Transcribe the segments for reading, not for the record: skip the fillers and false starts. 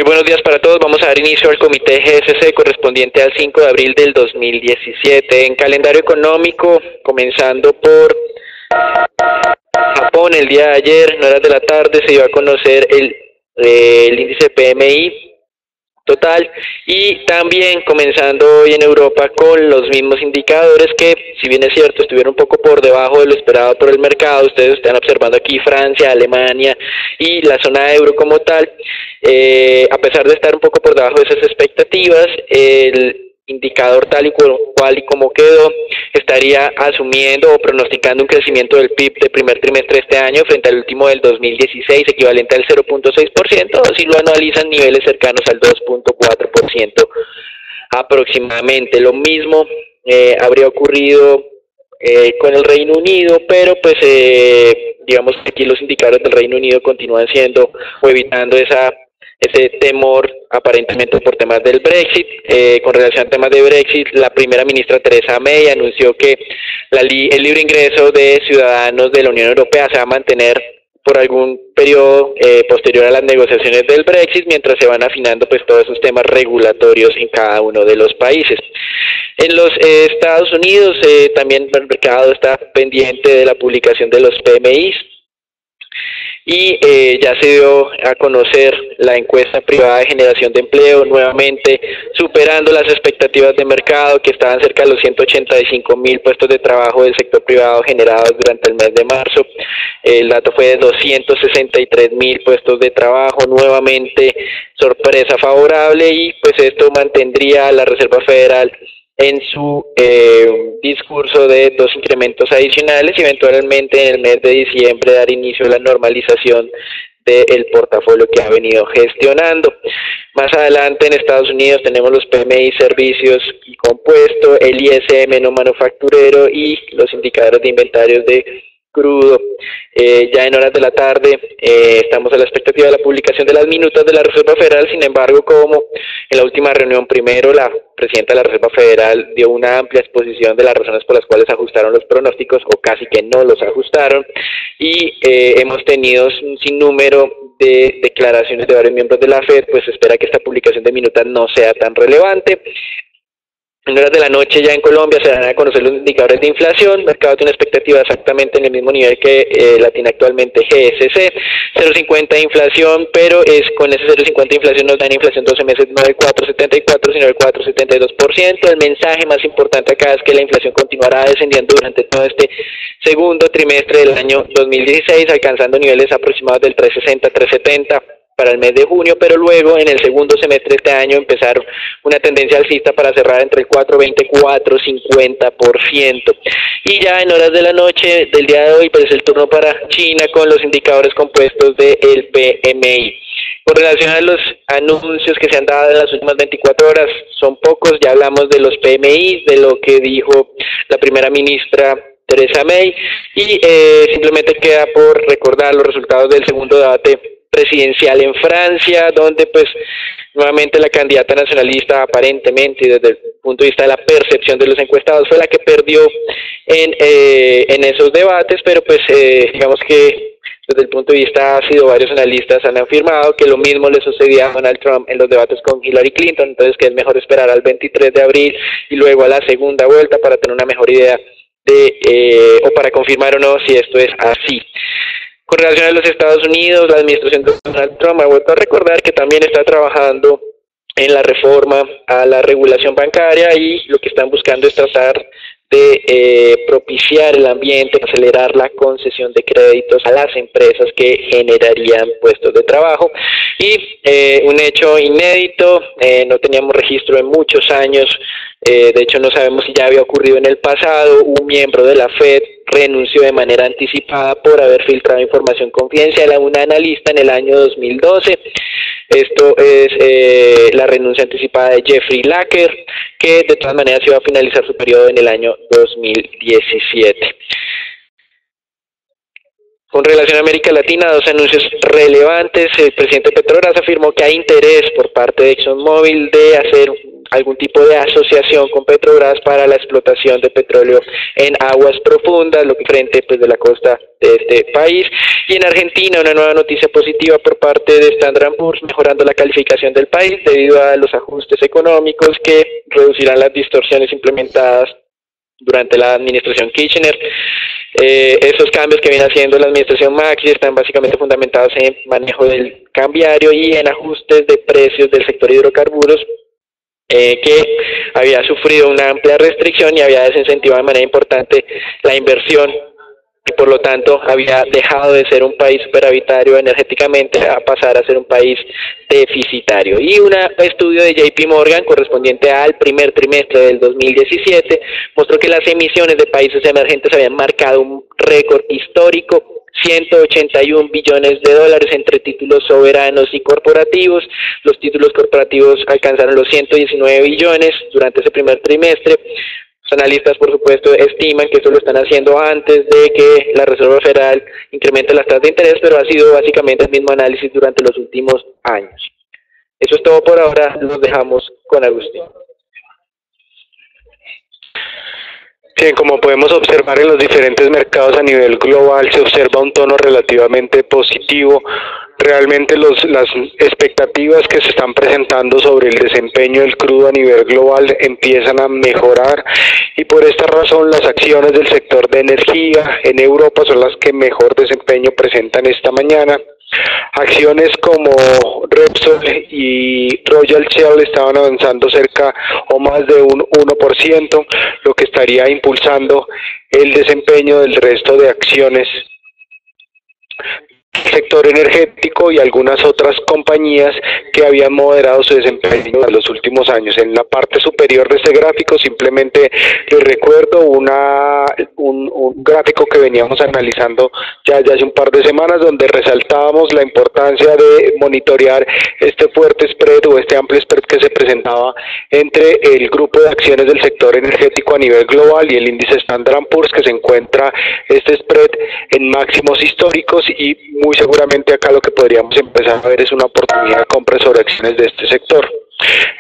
Muy buenos días para todos. Vamos a dar inicio al comité GSC correspondiente al 5 de abril del 2017. En calendario económico, comenzando por Japón, el día de ayer, en horas de la tarde, se dio a conocer el índice PMI total, y también comenzando hoy en Europa con los mismos indicadores que, si bien es cierto, estuvieron un poco por debajo de lo esperado por el mercado. Ustedes están observando aquí Francia, Alemania y la zona euro como tal. A pesar de estar un poco por debajo de esas expectativas, el indicador tal y cual y como quedó estaría asumiendo o pronosticando un crecimiento del PIB de primer trimestre de este año frente al último del 2016, equivalente al 0.6%, o si lo analizan, niveles cercanos al 2.4% aproximadamente. Lo mismo habría ocurrido con el Reino Unido, pero pues digamos que aquí los indicadores del Reino Unido continúan siendo o evitando ese temor aparentemente por temas del Brexit. Con relación a temas de Brexit, la primera ministra Theresa May anunció que el libre ingreso de ciudadanos de la Unión Europea se va a mantener por algún periodo posterior a las negociaciones del Brexit, mientras se van afinando pues todos esos temas regulatorios en cada uno de los países. En los Estados Unidos también el mercado está pendiente de la publicación de los PMIs, y ya se dio a conocer la encuesta privada de generación de empleo, nuevamente superando las expectativas de mercado, que estaban cerca de los 185.000 puestos de trabajo del sector privado generados durante el mes de marzo. El dato fue de 263.000 puestos de trabajo, nuevamente sorpresa favorable, y pues esto mantendría a la Reserva Federal en su discurso de 2 incrementos adicionales y eventualmente en el mes de diciembre dar inicio a la normalización del portafolio que ha venido gestionando. Más adelante en Estados Unidos tenemos los PMI servicios y compuesto, el ISM no manufacturero y los indicadores de inventarios de crudo. Ya en horas de la tarde estamos a la expectativa de la publicación de las minutas de la Reserva Federal. Sin embargo, como en la última reunión, primero la presidenta de la Reserva Federal dio una amplia exposición de las razones por las cuales ajustaron los pronósticos o casi que no los ajustaron, y hemos tenido un sinnúmero de declaraciones de varios miembros de la FED, pues se espera que esta publicación de minutas no sea tan relevante. En horas de la noche ya en Colombia se van a conocer los indicadores de inflación. El mercado tiene una expectativa exactamente en el mismo nivel que la tiene actualmente GSC, 0.50 de inflación, pero con ese 0.50 de inflación nos dan inflación 12 meses no del 4.74 sino del 4.72%. El mensaje más importante acá es que la inflación continuará descendiendo durante todo este segundo trimestre del año 2016, alcanzando niveles aproximados del 3.60-3.70 para el mes de junio, pero luego en el segundo semestre de este año empezar una tendencia alcista para cerrar entre el 4.20 y 4.50%. Y ya en horas de la noche del día de hoy, pues el turno para China con los indicadores compuestos del PMI. Con relación a los anuncios que se han dado en las últimas 24 horas, son pocos. Ya hablamos de los PMI, de lo que dijo la primera ministra Theresa May, y simplemente queda por recordar los resultados del segundo debate presidencial en Francia, donde pues nuevamente la candidata nacionalista, aparentemente y desde el punto de vista de la percepción de los encuestados, fue la que perdió en esos debates, pero pues digamos que desde el punto de vista ácido varios analistas han afirmado que lo mismo le sucedía a Donald Trump en los debates con Hillary Clinton, entonces que es mejor esperar al 23 de abril y luego a la segunda vuelta para tener una mejor idea de o para confirmar o no si esto es así. Con relación a los Estados Unidos, la administración de Donald Trump ha vuelto a recordar que también está trabajando en la reforma a la regulación bancaria, y lo que están buscando es tratar de propiciar el ambiente, acelerar la concesión de créditos a las empresas que generarían puestos de trabajo. Y un hecho inédito, no teníamos registro en muchos años, de hecho no sabemos si ya había ocurrido en el pasado, un miembro de la FED renunció de manera anticipada por haber filtrado información confidencial a un analista en el año 2012. Esto es la renuncia anticipada de Jeffrey Lacker, que de todas maneras iba a finalizar su periodo en el año 2017. Con relación a América Latina, 2 anuncios relevantes. El presidente Petrobras afirmó que hay interés por parte de ExxonMobil de hacer algún tipo de asociación con Petrobras para la explotación de petróleo en aguas profundas, lo que frente pues de la costa de este país. Y en Argentina una nueva noticia positiva por parte de Standard & Poor's, mejorando la calificación del país debido a los ajustes económicos que reducirán las distorsiones implementadas durante la administración Kirchner. Esos cambios que viene haciendo la administración Macri están básicamente fundamentados en manejo del cambiario y en ajustes de precios del sector hidrocarburos, que había sufrido una amplia restricción y había desincentivado de manera importante la inversión, y por lo tanto había dejado de ser un país superavitario energéticamente a pasar a ser un país deficitario. Y un estudio de JP Morgan correspondiente al primer trimestre del 2017 mostró que las emisiones de países emergentes habían marcado un récord histórico: 181 billones de dólares entre títulos soberanos y corporativos. Los títulos corporativos alcanzaron los 119 billones durante ese primer trimestre. Los analistas, por supuesto, estiman que esto lo están haciendo antes de que la Reserva Federal incremente las tasas de interés, pero ha sido básicamente el mismo análisis durante los últimos años. Eso es todo por ahora, los dejamos con Agustín. Bien, como podemos observar en los diferentes mercados a nivel global, se observa un tono relativamente positivo. Realmente las expectativas que se están presentando sobre el desempeño del crudo a nivel global empiezan a mejorar, y por esta razón las acciones del sector de energía en Europa son las que mejor desempeño presentan esta mañana. Acciones como Repsol y Royal Shell estaban avanzando cerca o más de un 1%, lo que estaría impulsando el desempeño del resto de acciones sector energético y algunas otras compañías que habían moderado su desempeño en los últimos años. En la parte superior de este gráfico simplemente les recuerdo un gráfico que veníamos analizando ya hace un par de semanas, donde resaltábamos la importancia de monitorear este fuerte spread o este amplio spread que se presentaba entre el grupo de acciones del sector energético a nivel global y el índice Standard & Poor's, que se encuentra este spread en máximos históricos, y muy seguramente acá lo que podríamos empezar a ver es una oportunidad de compra sobre acciones de este sector.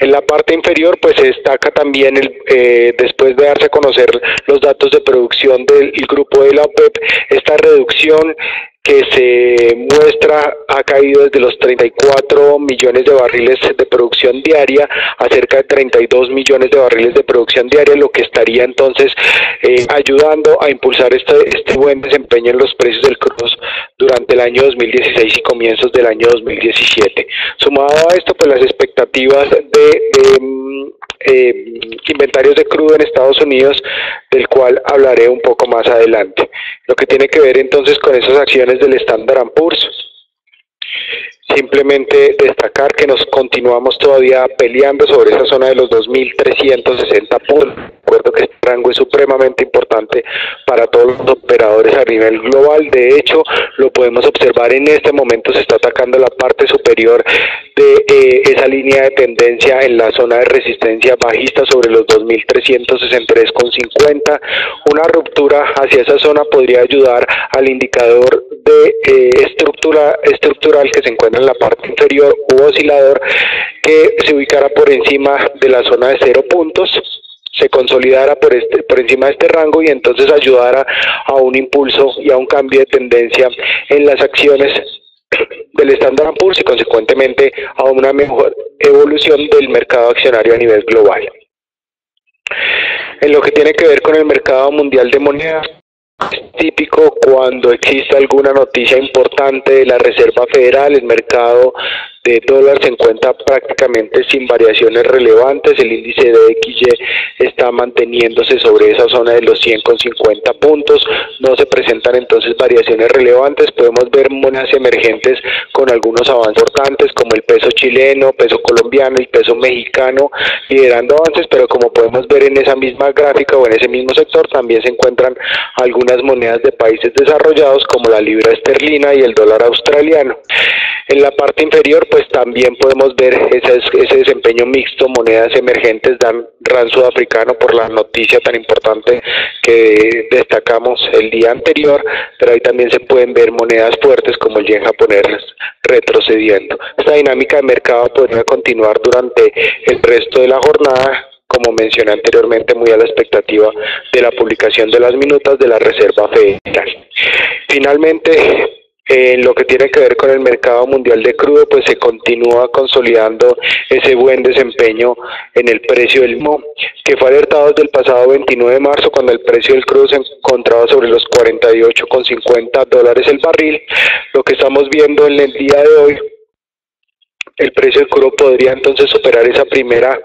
En la parte inferior pues se destaca también después de darse a conocer los datos de producción del grupo de la OPEP, esta reducción que se muestra ha caído desde los 34 millones de barriles de producción diaria a cerca de 32 millones de barriles de producción diaria, lo que estaría entonces ayudando a impulsar este buen desempeño en los precios del crudo durante el año 2016 y comienzos del año 2017. Sumado a esto, pues las expectativas de inventarios de crudo en Estados Unidos, del cual hablaré un poco más adelante. Lo que tiene que ver entonces con esas acciones del Standard & Poor's, simplemente destacar que nos continuamos todavía peleando sobre esa zona de los 2.360 puntos. Recuerdo que este rango es supremamente importante para todos los operadores a nivel global. De hecho, lo podemos observar en este momento, se está atacando la parte superior de esa línea de tendencia en la zona de resistencia bajista sobre los 2.363,50. Una ruptura hacia esa zona podría ayudar al indicador de estructural que se encuentra en la parte inferior u oscilador, que se ubicara por encima de la zona de 0 puntos, se consolidara por encima de este rango, y entonces ayudara a un impulso y a un cambio de tendencia en las acciones del Standard & Poor's y consecuentemente a una mejor evolución del mercado accionario a nivel global. En lo que tiene que ver con el mercado mundial de monedas, es típico cuando existe alguna noticia importante de la Reserva Federal, el mercado de dólar se encuentra prácticamente sin variaciones relevantes. El índice de XY está manteniéndose sobre esa zona de los 100,50 puntos. No se presentan entonces variaciones relevantes. Podemos ver monedas emergentes con algunos avances importantes, como el peso chileno, peso colombiano, el peso mexicano, liderando avances, pero como podemos ver en esa misma gráfica o en ese mismo sector, también se encuentran algunas monedas de países desarrollados como la libra esterlina y el dólar australiano. En la parte inferior pues también podemos ver ese desempeño mixto, monedas emergentes, dan RAN sudafricano por la noticia tan importante que destacamos el día anterior, pero ahí también se pueden ver monedas fuertes como el yen japonés retrocediendo. Esta dinámica de mercado podría continuar durante el resto de la jornada, como mencioné anteriormente, muy a la expectativa de la publicación de las minutas de la Reserva Federal. Finalmente, en lo que tiene que ver con el mercado mundial de crudo, pues se continúa consolidando ese buen desempeño en el precio del mismo, que fue alertado desde el pasado 29 de marzo, cuando el precio del crudo se encontraba sobre los $48,50 el barril. Lo que estamos viendo en el día de hoy, el precio del crudo podría entonces superar esa primera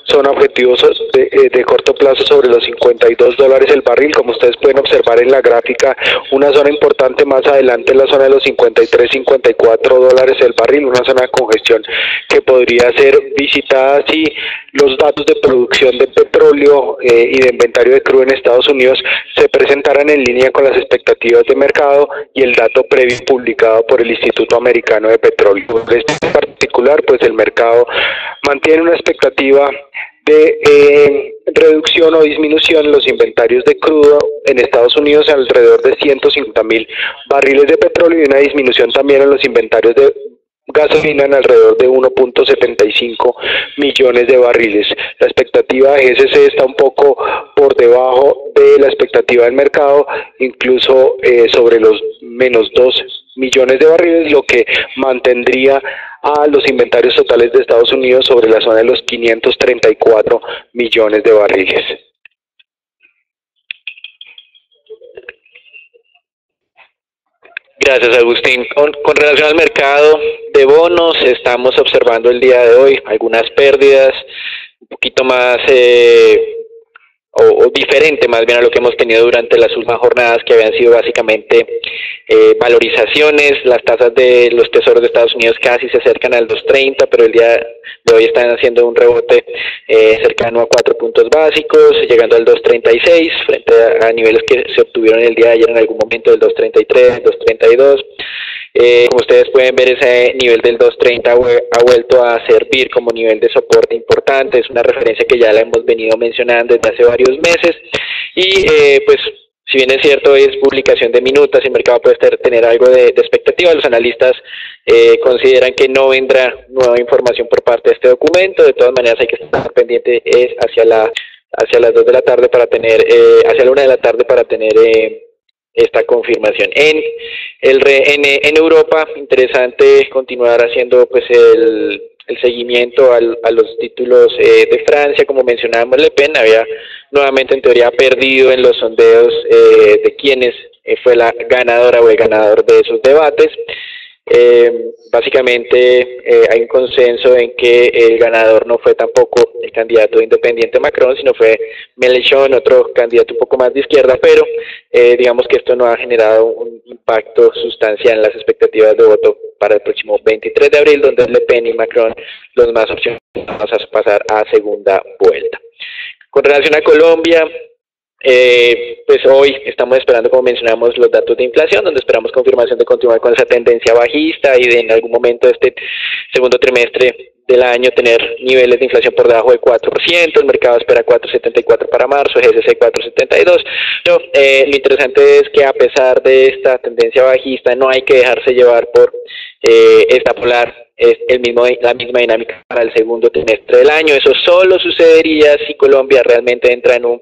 zona objetivos de corto plazo sobre los $52 el barril. Como ustedes pueden observar en la gráfica, una zona importante más adelante en la zona de los $53-54 el barril, una zona de congestión que podría ser visitada si los datos de producción de petróleo y de inventario de crudo en Estados Unidos se presentaran en línea con las expectativas de mercado y el dato previo publicado por el Instituto Americano de Petróleo. En este particular, pues el mercado mantiene una expectativa de reducción o disminución en los inventarios de crudo en Estados Unidos alrededor de 150,000 barriles de petróleo, y una disminución también en los inventarios de gasolina en alrededor de 1.75 millones de barriles. La expectativa de GSC está un poco por debajo de la expectativa del mercado, incluso sobre los menos 2 millones de barriles, lo que mantendría a los inventarios totales de Estados Unidos sobre la zona de los 534 millones de barriles. Gracias, Agustín. Con relación al mercado de bonos, estamos observando el día de hoy algunas pérdidas, un poquito más o diferente más bien a lo que hemos tenido durante las últimas jornadas, que habían sido básicamente valorizaciones. Las tasas de los tesoros de Estados Unidos casi se acercan al 2.30, pero el día de hoy están haciendo un rebote cercano a 4 puntos básicos, llegando al 2.36 frente a niveles que se obtuvieron el día de ayer en algún momento del 2.33, 2.32. Como ustedes pueden ver, ese nivel del 2.30 ha vuelto a servir como nivel de soporte importante. Es una referencia que ya la hemos venido mencionando desde hace varios meses, y pues si bien es cierto, es publicación de minutas y el mercado puede tener algo de expectativa, los analistas consideran que no vendrá nueva información por parte de este documento. De todas maneras, hay que estar pendiente hacia las 2 de la tarde para tener, hacia la 1 de la tarde para tener esta confirmación. En Europa, interesante continuar haciendo pues el seguimiento a los títulos de Francia. Como mencionábamos, Le Pen había nuevamente en teoría perdido en los sondeos de quienes fue la ganadora o el ganador de esos debates. Básicamente hay un consenso en que el ganador no fue tampoco el candidato independiente Macron, sino fue Mélenchon, otro candidato un poco más de izquierda, pero digamos que esto no ha generado un impacto sustancial en las expectativas de voto para el próximo 23 de abril, donde Le Pen y Macron los más opcionados a pasar a segunda vuelta. Con relación a Colombia, pues hoy estamos esperando, como mencionamos, los datos de inflación, donde esperamos confirmación de continuar con esa tendencia bajista y de en algún momento de este segundo trimestre del año tener niveles de inflación por debajo de 4%, el mercado espera 4.74 para marzo, GSC 4.72, pero lo interesante es que a pesar de esta tendencia bajista no hay que dejarse llevar por extrapolar la misma dinámica para el segundo trimestre del año. Eso solo sucedería si Colombia realmente entra en un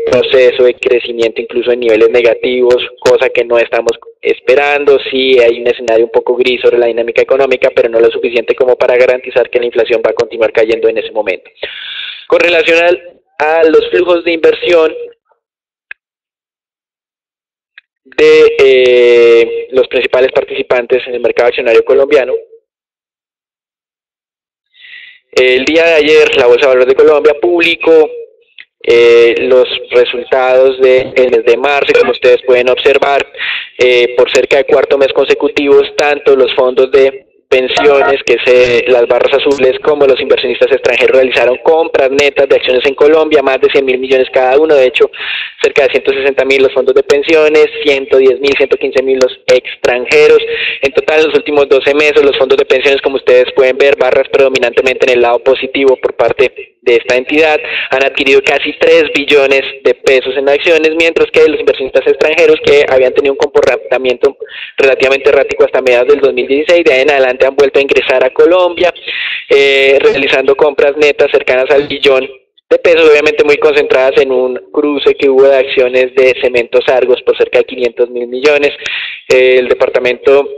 proceso de crecimiento incluso en niveles negativos, cosa que no estamos esperando. Sí hay un escenario un poco gris sobre la dinámica económica, pero no lo suficiente como para garantizar que la inflación va a continuar cayendo en ese momento. Con relación a los flujos de inversión de los principales participantes en el mercado accionario colombiano, el día de ayer la Bolsa de Valores de Colombia publicó los resultados del mes de marzo, y como ustedes pueden observar, por cerca de cuarto mes consecutivos, tanto los fondos de pensiones, que es las barras azules, como los inversionistas extranjeros realizaron compras netas de acciones en Colombia, más de 100.000 millones cada uno, de hecho cerca de 160.000 los fondos de pensiones, 110.000, 115.000 los extranjeros. En total, en los últimos 12 meses, los fondos de pensiones, como ustedes pueden ver, barras predominantemente en el lado positivo por parte de esta entidad, han adquirido casi 3 billones de pesos en acciones, mientras que los inversionistas extranjeros, que habían tenido un comportamiento relativamente errático hasta mediados del 2016, de ahí en adelante han vuelto a ingresar a Colombia, realizando compras netas cercanas al billón de pesos, obviamente muy concentradas en un cruce que hubo de acciones de Cementos Argos por cerca de 500.000 millones. El departamento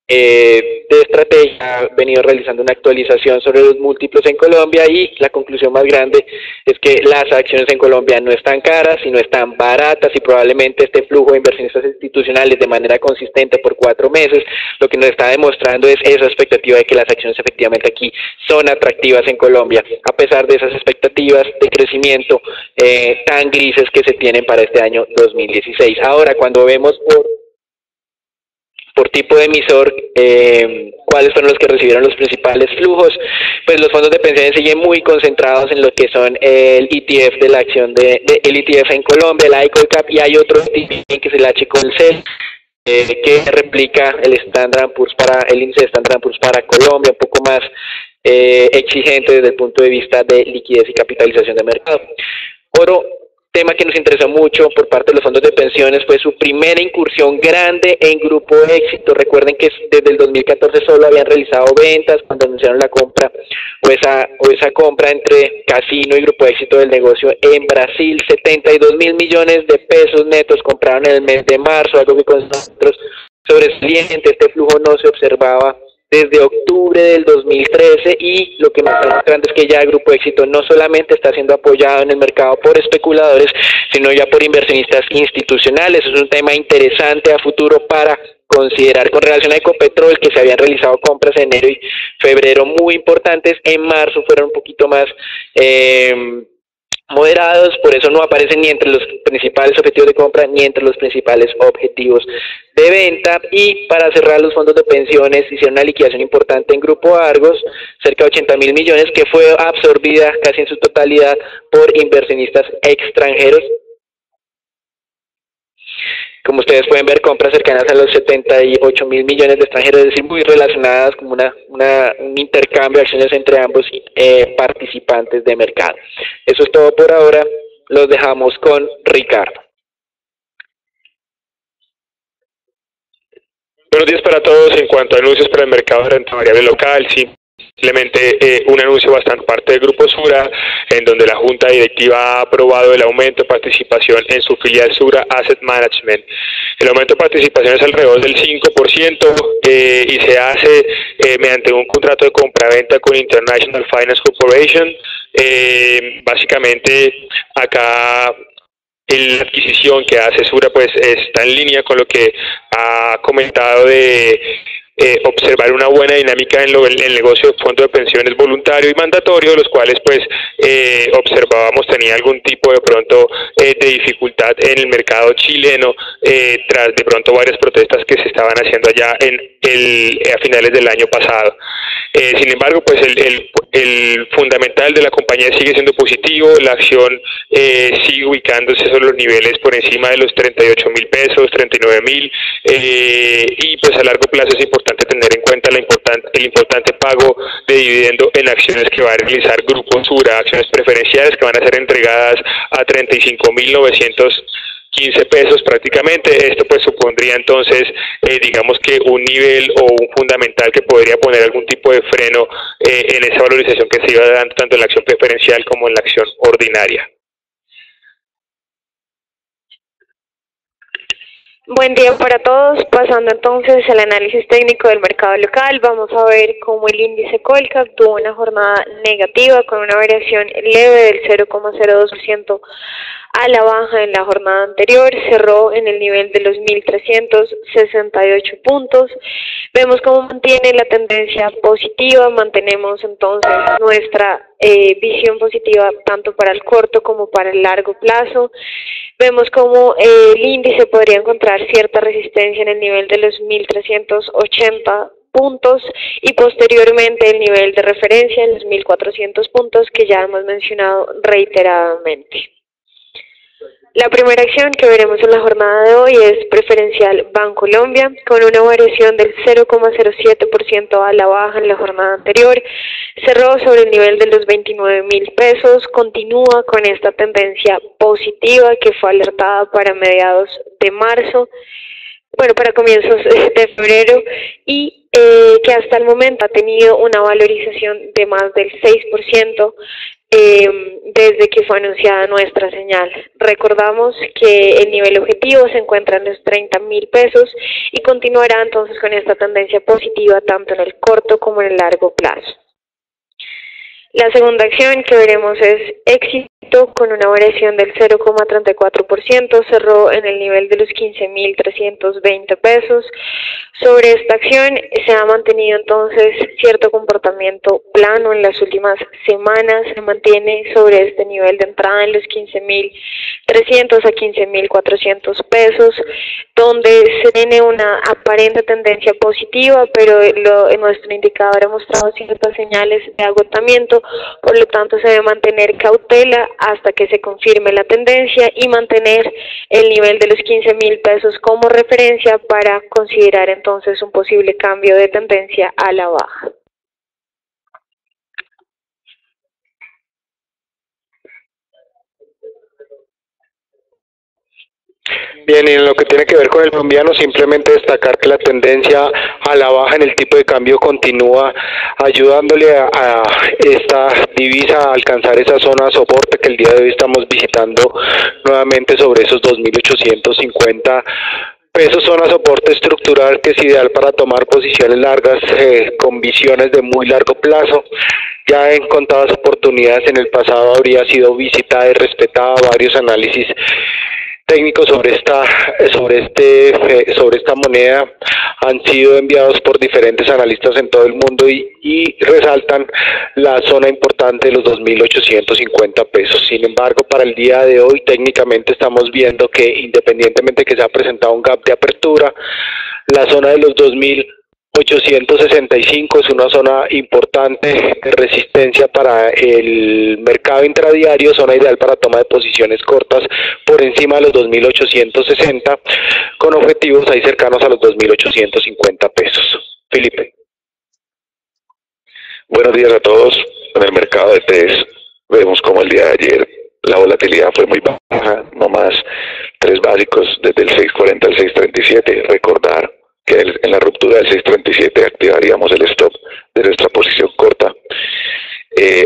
de estrategia ha venido realizando una actualización sobre los múltiplos en Colombia, y la conclusión más grande es que las acciones en Colombia no están caras, sino están baratas, y probablemente este flujo de inversionistas institucionales de manera consistente por 4 meses lo que nos está demostrando es esa expectativa de que las acciones efectivamente aquí son atractivas en Colombia, a pesar de esas expectativas de crecimiento tan grises que se tienen para este año 2016. Ahora, cuando vemos por tipo de emisor, cuáles fueron los que recibieron los principales flujos, pues los fondos de pensiones siguen muy concentrados en lo que son el ETF de la acción el ETF en Colombia, el iColcap, y hay otro ETF que es el HColCel, que replica el el índice de Standard & Poor's para Colombia, un poco más exigente desde el punto de vista de liquidez y capitalización de mercado. Oro, tema que nos interesó mucho por parte de los fondos de pensiones, fue su primera incursión grande en Grupo Éxito. Recuerden que desde el 2014 solo habían realizado ventas cuando anunciaron la compra o esa compra entre Casino y Grupo Éxito del negocio en Brasil. 72.000 millones de pesos netos compraron en el mes de marzo, algo que con nosotros sobresaliente. Este flujo no se observaba desde octubre del 2013, y lo que nos está mostrando es que ya el Grupo Éxito no solamente está siendo apoyado en el mercado por especuladores, sino ya por inversionistas institucionales. Es un tema interesante a futuro para considerar. Con relación a Ecopetrol, que se habían realizado compras en enero y febrero muy importantes, en marzo fueron un poquito más moderados, por eso no aparecen ni entre los principales objetivos de compra ni entre los principales objetivos de venta. Y para cerrar, los fondos de pensiones hicieron una liquidación importante en Grupo Argos, cerca de 80.000 millones, que fue absorbida casi en su totalidad por inversionistas extranjeros. Como ustedes pueden ver, compras cercanas a los 78.000 millones de extranjeros, es decir, muy relacionadas como un intercambio de acciones entre ambos participantes de mercado. Eso es todo por ahora, los dejamos con Ricardo. Buenos días para todos. En cuanto a anuncios para el mercado de renta variable local, simplemente un anuncio bastante parte del Grupo Sura, en donde la Junta Directiva ha aprobado el aumento de participación en su filial Sura Asset Management. El aumento de participación es alrededor del 5% y se hace mediante un contrato de compra-venta con International Finance Corporation. Básicamente, acá la adquisición que hace Sura pues está en línea con lo que ha comentado de observar una buena dinámica en el negocio de fondos de pensiones voluntario y mandatorio, los cuales pues observábamos tenía algún tipo de pronto de dificultad en el mercado chileno tras de pronto varias protestas que se estaban haciendo allá a finales del año pasado. Sin embargo, pues el fundamental de la compañía sigue siendo positivo, la acción sigue ubicándose sobre los niveles por encima de los 38.000 pesos, 39.000, y pues a largo plazo es importante tener en cuenta el importante pago de dividendo en acciones que va a realizar Grupo Sura, acciones preferenciales que van a ser entregadas a 35.915 pesos prácticamente. Esto pues supondría entonces digamos que un nivel o un fundamental que podría poner algún tipo de freno en esa valorización que se iba dando tanto en la acción preferencial como en la acción ordinaria. Buen día para todos. Pasando entonces al análisis técnico del mercado local, vamos a ver cómo el índice Colcap tuvo una jornada negativa con una variación leve del 0,02% a la baja en la jornada anterior, cerró en el nivel de los 1.368 puntos. Vemos cómo mantiene la tendencia positiva, mantenemos entonces nuestra visión positiva tanto para el corto como para el largo plazo. Vemos cómo el índice podría encontrar cierta resistencia en el nivel de los 1.380 puntos y posteriormente el nivel de referencia en los 1.400 puntos que ya hemos mencionado reiteradamente. La primera acción que veremos en la jornada de hoy es preferencial Bancolombia, con una variación del 0,07% a la baja en la jornada anterior. Cerró sobre el nivel de los 29.000 pesos, continúa con esta tendencia positiva que fue alertada para mediados de marzo, para comienzos de febrero, y que hasta el momento ha tenido una valorización de más del 6%, desde que fue anunciada nuestra señal. Recordamos que el nivel objetivo se encuentra en los 30.000 pesos y continuará entonces con esta tendencia positiva tanto en el corto como en el largo plazo. La segunda acción que veremos es Éxito, con una variación del 0,34%, cerró en el nivel de los 15.320 pesos. Sobre esta acción se ha mantenido entonces cierto comportamiento plano en las últimas semanas, se mantiene sobre este nivel de entrada en los 15.300 a 15.400 pesos, donde se tiene una aparente tendencia positiva, pero nuestro indicador ha mostrado ciertas señales de agotamiento, por lo tanto se debe mantener cautela hasta que se confirme la tendencia y mantener el nivel de los 15.000 pesos como referencia para considerar entonces un posible cambio de tendencia a la baja. Bien, y en lo que tiene que ver con el colombiano, simplemente destacar que la tendencia a la baja en el tipo de cambio continúa ayudándole a esta divisa a alcanzar esa zona de soporte que el día de hoy estamos visitando nuevamente sobre esos 2.850 pesos, zona soporte estructural que es ideal para tomar posiciones largas con visiones de muy largo plazo. Ya en contadas oportunidades en el pasado habría sido visitada y respetada. Varios análisis técnicos sobre esta moneda han sido enviados por diferentes analistas en todo el mundo y resaltan la zona importante de los 2.850 pesos. Sin embargo, para el día de hoy técnicamente estamos viendo que independientemente que se ha presentado un gap de apertura, la zona de los 2.865 es una zona importante de resistencia para el mercado intradiario, zona ideal para toma de posiciones cortas por encima de los 2.860, con objetivos ahí cercanos a los 2.850 pesos. Felipe. Buenos días a todos. En el mercado de TES vemos como el día de ayer la volatilidad fue muy baja, no más 3 básicos desde el 6.40 al 6.37. Recordar que en la ruptura del 6.37 activaríamos el stop de nuestra posición corta,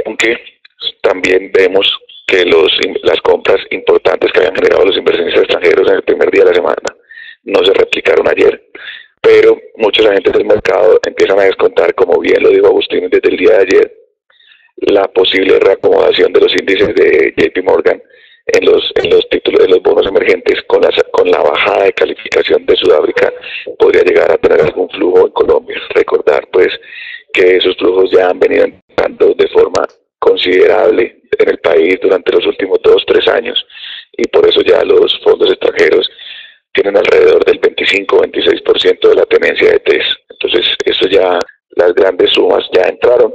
aunque también vemos que las compras importantes que habían generado los inversionistas extranjeros en el primer día de la semana no se replicaron ayer, pero muchos agentes del mercado empiezan a descontar, como bien lo dijo Agustín desde el día de ayer, la posible reacomodación de los índices de JP Morgan en los títulos de los bonos emergentes con la bajada de calificación de Sudáfrica podría llegar a tener algún flujo en Colombia. Recordar pues que esos flujos ya han venido entrando de forma considerable en el país durante los últimos 2-3 años y por eso ya los fondos extranjeros tienen alrededor del 25-26% de la tenencia de TES. Entonces eso ya, las grandes sumas ya entraron,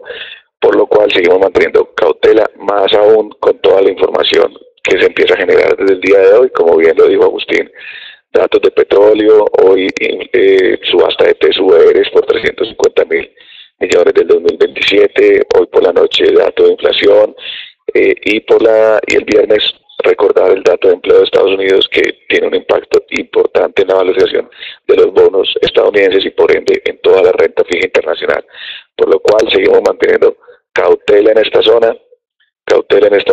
por lo cual seguimos manteniendo cautela, más aún con toda la información que se empieza a generar desde el día de hoy, como bien lo dijo Agustín, datos de petróleo, hoy subasta de TSURs por 350.000 millones del 2027, hoy por la noche dato de inflación, y el viernes recordar el dato de empleo de Estados Unidos que tiene un impacto importante en la valorización de los bonos estadounidenses y por ende en toda la renta fija internacional, por lo cual seguimos manteniendo cautela en esta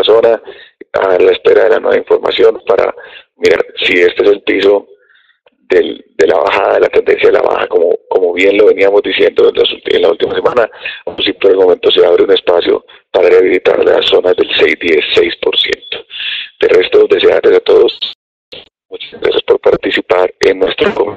zona a la espera de la nueva información para mirar si este es el piso de la bajada, de la tendencia de la baja, como bien lo veníamos diciendo en la última semana, o si por el momento se abre un espacio para rehabilitar las zonas del 6-10-6%. De resto, desearles a todos muchas gracias por participar en nuestro